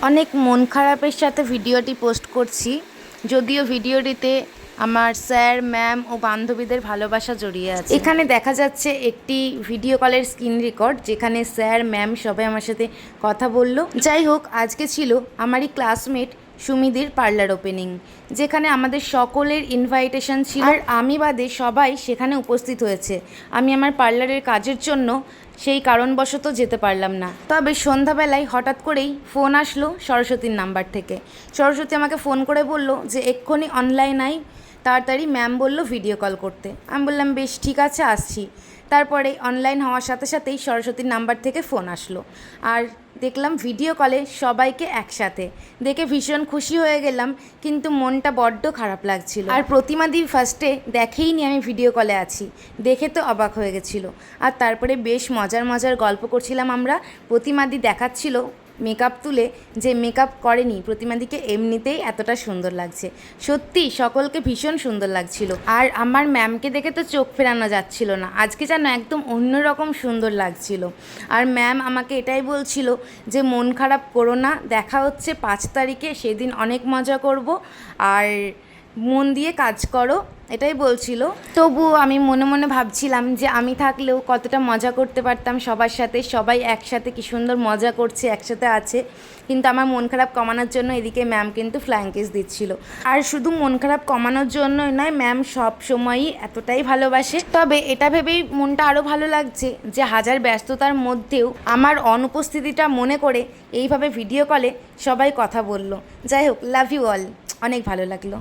অনেক মন খারাপের সাথে ভিডিওটি পোস্ট করছি, যদিও ভিডিওটিতে আমার স্যার, ম্যাম ও বান্ধবীদের ভালোবাসা জড়িয়ে আছে। এখানে দেখা যাচ্ছে একটি ভিডিও কলের স্ক্রিন রেকর্ড, যেখানে স্যার, ম্যাম সবাই আমার সাথে কথা বলল। যাই হোক, আজকে ছিল আমারই ক্লাসমেট সুমিদির পার্লার ওপেনিং, যেখানে আমাদের সকলের ইনভাইটেশন ছিল, আর আমি বাদে সবাই সেখানে উপস্থিত হয়েছে। আমি আমার পার্লারের কাজের জন্য সেই কারণবশত যেতে পারলাম না। তবে সন্ধ্যাবেলায় হঠাৎ করেই ফোন আসলো সরস্বতীর নাম্বার থেকে। সরস্বতী আমাকে ফোন করে বলল যে এক্ষুনি অনলাইন আই, তাড়াতাড়ি ম্যাম বলল ভিডিও কল করতে। আমি বললাম বেশ ঠিক আছে, আসছি। তারপরে অনলাইন হওয়ার সাথে সাথেই সরস্বতীর নাম্বার থেকে ফোন আসলো, আর দেখলাম ভিডিও কলে সবাইকে একসাথে। দেখে ভীষণ খুশি হয়ে গেলাম, কিন্তু মনটা বড্ড খারাপ লাগছিল। আর প্রতিমাদি ফার্স্টে দেখেইনি আমি ভিডিও কলে আছি, দেখে তো অবাক হয়ে গেছিলো। আর তারপরে বেশ মজার মজার গল্প করছিলাম আমরা। প্রতিমাদি দেখাচ্ছিল মেকআপ তুলে যে মেকআপ করেনি, প্রতিমাদিকে এমনিতেই এতটা সুন্দর লাগছে। সত্যি সকলকে ভীষণ সুন্দর লাগছিল। আর আমার ম্যামকে দেখে তো চোখ ফেরানো যাচ্ছিল না, আজকে যেন একদম অন্যরকম সুন্দর লাগছিল। আর ম্যাম আমাকে এটাই বলছিল যে মন খারাপ করো না, দেখা হচ্ছে 5 তারিখে, সেদিন অনেক মজা করব, আর মন দিয়ে কাজ করো, এটাই বলছিল। তবুও আমি মনে মনে ভাবছিলাম যে আমি থাকলেও কতটা মজা করতে পারতাম সবার সাথে। সবাই একসাথে কি সুন্দর মজা করছে, একসাথে আছে। কিন্তু আমার মন খারাপ কমানোর জন্য এদিকে ম্যাম কিন্তু ফ্লাইং কিস দিচ্ছিল। আর শুধু মন খারাপ কমানোর জন্যই নয়, ম্যাম সব সময়ই এতটাই ভালোবাসে। তবে এটা ভেবেই মনটা আরও ভালো লাগছে যে হাজার ব্যস্ততার মধ্যেও আমার অনুপস্থিতিটা মনে করে এইভাবে ভিডিও কলে সবাই কথা বলল। যাই হোক, লাভ ইউ অল, অনেক ভালো লাগলো।